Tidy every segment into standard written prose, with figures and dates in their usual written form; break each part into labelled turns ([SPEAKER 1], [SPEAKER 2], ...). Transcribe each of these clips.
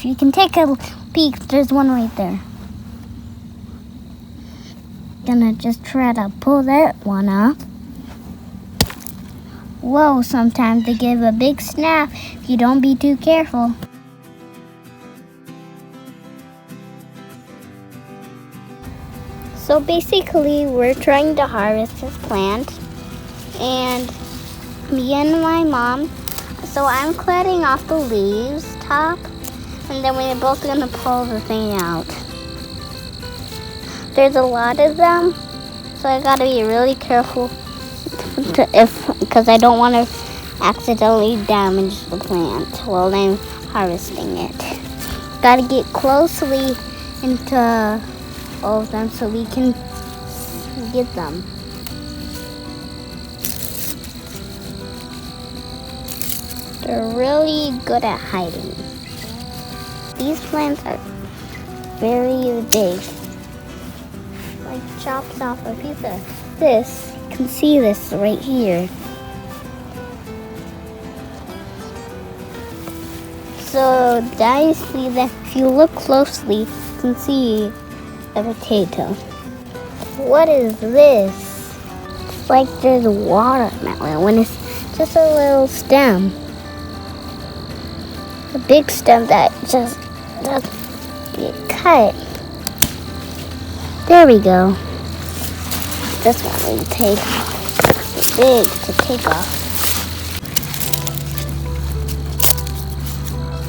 [SPEAKER 1] If you can take a peek, there's one right there. Gonna just try to pull that one up. Whoa, sometimes they give a big snap if you don't be too careful. So basically, we're trying to harvest this plant, and me and my mom, so I'm cutting off the leaves top, and then we're both gonna pull the thing out. There's a lot of them, so I gotta be really careful because I don't want to accidentally damage the plant while I'm harvesting it. Gotta get closely into all of them so we can get them. They're really good at hiding. These plants are very big. Like chops off a piece of this. You can see this right here. So now you see that if you look closely, you can see a potato. What is this? It's like there's a watermelon when it's just a little stem. A big stem that just doesn't get cut. There we go. This one will take big to take off.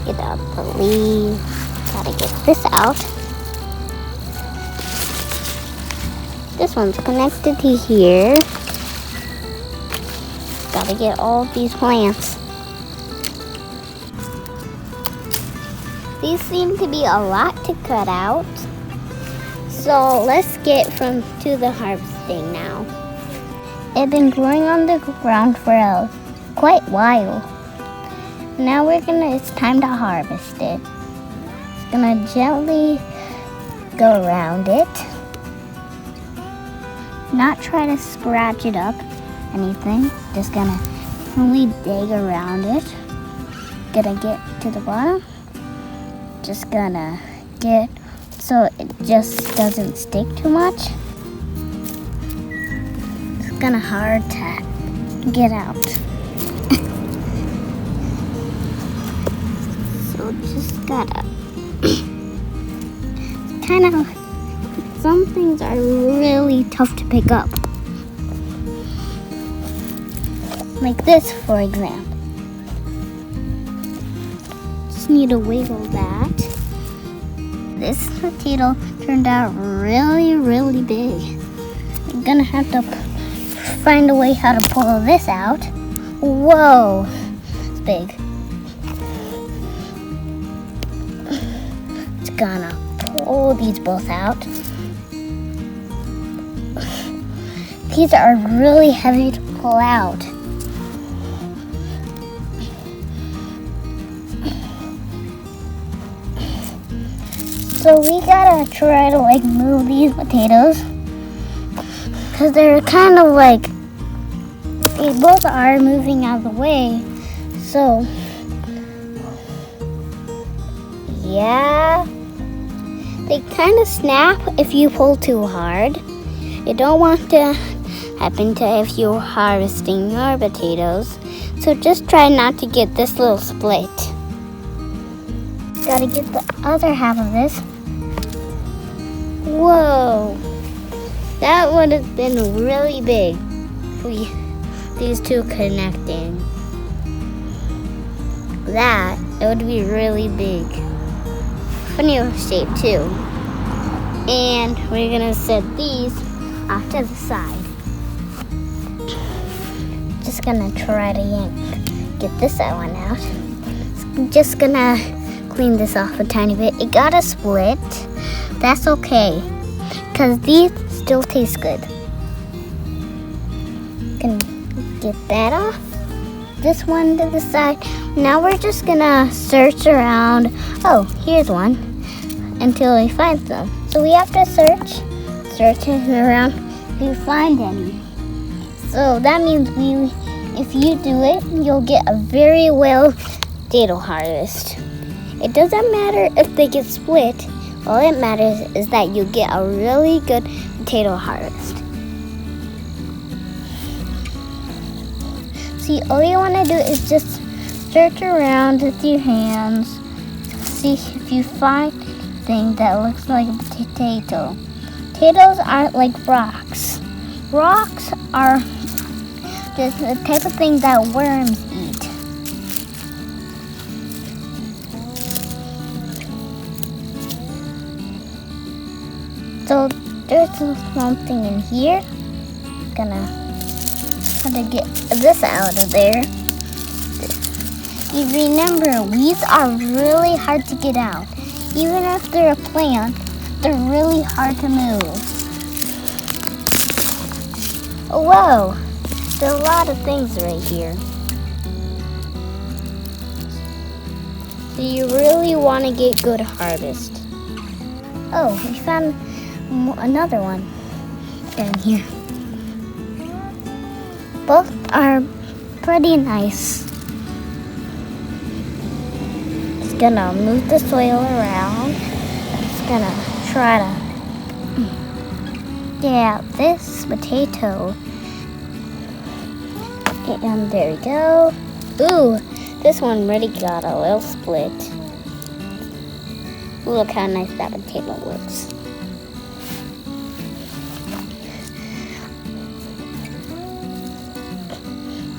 [SPEAKER 1] Get out the leaf. Gotta get this out. This one's connected to here. Gotta get all of these plants. These seem to be a lot to cut out. So let's get to the harvesting now. It's been growing on the ground for quite a while. Now it's time to harvest it. It's gonna gently go around it. Not try to scratch it up, anything. Just gonna only dig around it. Gonna get to the bottom. Just gonna get so it just doesn't stick too much. It's kinda hard to get out. So just gotta some things are really tough to pick up. Like this, for example. Just need to wiggle that. This potato turned out really big. I'm gonna have to find a way how to pull this out. Whoa, it's big. It's gonna pull these both out. These are really heavy to pull out. So we gotta try to move these potatoes because they're kind of they both are moving out of the way. So yeah, they kind of snap if you pull too hard. You don't want to happen to if you're harvesting your potatoes. So just try not to get this little split. Gotta get the other half of this. Whoa, that would have been really big if these two connecting. That, it would be really big. Funny shape too. And we're gonna set these off to the side. Just gonna try to get this one out. Just gonna clean this off a tiny bit. It got a split. That's okay, because these still taste good. Can get that off. This one to the side. Now we're just gonna search around. Oh, here's one. Until we find them. So we have to search around if you find any. So that means if you do it, you'll get a very well potato harvest. It doesn't matter if they get split. All it matters is that you get a really good potato harvest. See, all you want to do is just search around with your hands. See if you find anything that looks like a potato. Potatoes aren't like rocks. Rocks are just the type of thing that worms eat. So there's something in here. I'm gonna have to get this out of there. You remember, weeds are really hard to get out. Even if they're a plant, they're really hard to move. Oh, whoa, there's a lot of things right here. So you really want to get good harvest. Oh, we found another one down here. Both are pretty nice. It's gonna move the soil around. It's gonna try to get out this potato. And there we go. Ooh, this one really got a little split. Look how nice that potato looks.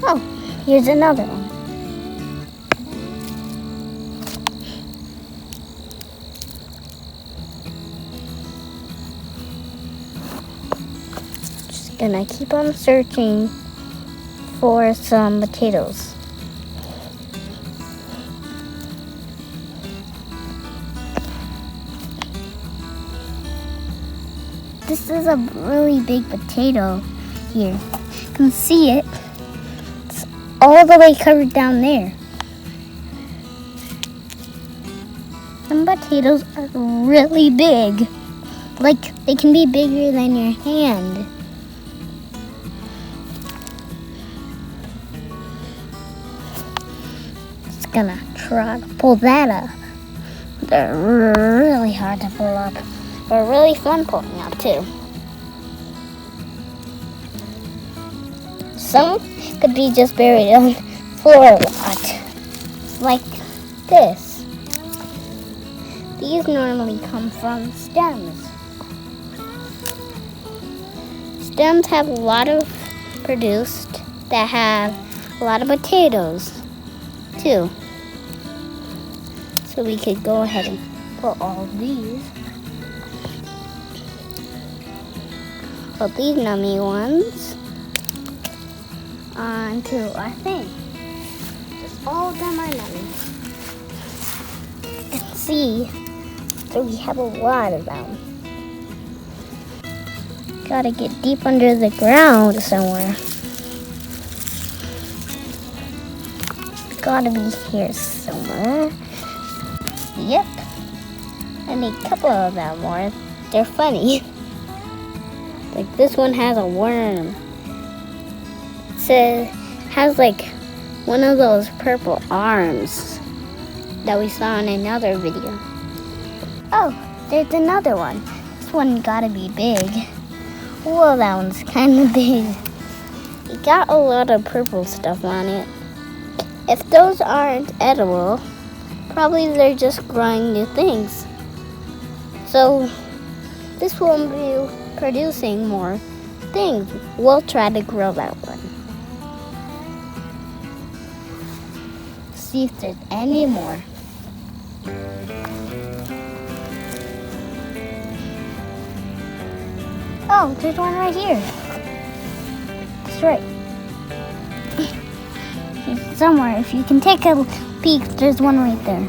[SPEAKER 1] Oh, here's another one. Just gonna keep on searching for some potatoes. This is a really big potato here. You can see it. It's all the way covered down there. Some potatoes are really big. Like, they can be bigger than your hand. It's gonna try to pull that up. They're really hard to pull up. But really fun pulling up too. Some could be just buried on the floor a lot. Like this. These normally come from stems. Stems have a lot of produced that have a lot of potatoes too. So we could go ahead and put all these. Put these nummy ones onto our thing. Just all of them are nummy. And see, so we have a lot of them. Gotta get deep under the ground somewhere. Gotta be here somewhere. Yep. I need a couple of them more. They're funny. Like this one has a worm. It has like one of those purple arms that we saw in another video. Oh, there's another one. This one gotta be big. Whoa, that one's kind of big. It got a lot of purple stuff on it. If those aren't edible, probably they're just growing new things. So this won't be producing more things. We'll try to grow that one. See if there's any more. Oh, there's one right here. That's right. Somewhere, if you can take a peek, there's one right there.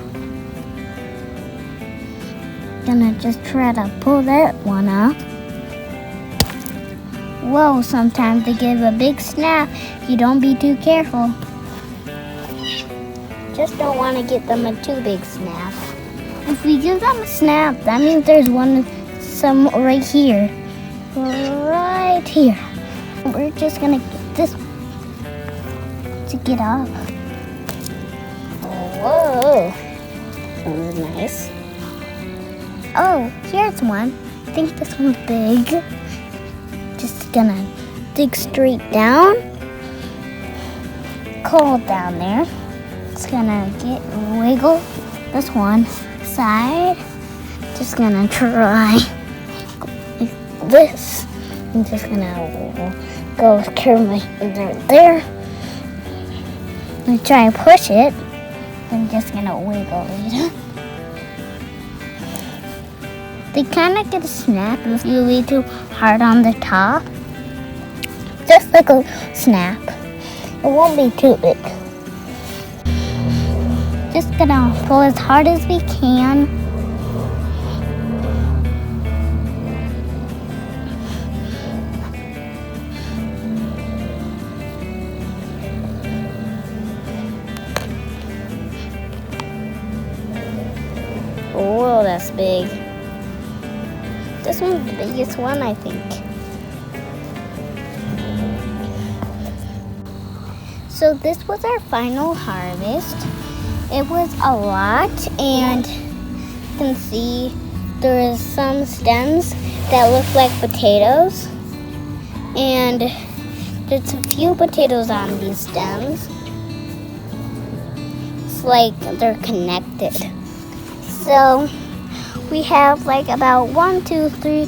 [SPEAKER 1] Gonna just try to pull that one up. Whoa, sometimes they give a big snap if you don't be too careful. Just don't want to get them a too big snap. If we give them a snap, that means there's some right here. Right here. We're just gonna get this to get up. Whoa. one's nice. Oh, here's one. I think this one's big. Just gonna dig straight down. Cold down there. Just gonna wiggle this one side. Just gonna try like this. I'm just gonna go curve my finger there. I'm gonna try and push it. I'm just gonna wiggle it. They kind of get a snap if you lean too hard on the top. Just like a snap. It won't be too big. Just gonna pull as hard as we can. Oh, that's big. This one's the biggest one, I think. So this was our final harvest. It was a lot, and you can see there is some stems that look like potatoes. And there's a few potatoes on these stems. It's like they're connected. So we have like about 1, 2, 3,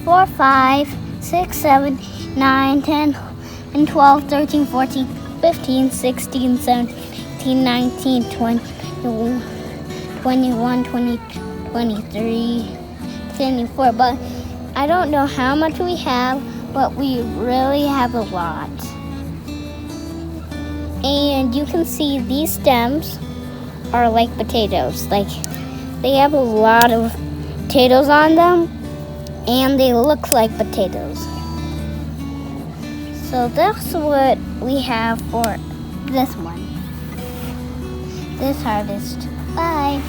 [SPEAKER 1] 4, 5, 6, 7, 9, 10, and 12, 13, 14, 15, 16, 17, 18, 19, 20, 21, 20, 23, 24. But I don't know how much we have, but we really have a lot. And you can see these stems are like potatoes. Like they have a lot of potatoes on them, and they look like potatoes. So that's what we have for this one, this harvest. Bye.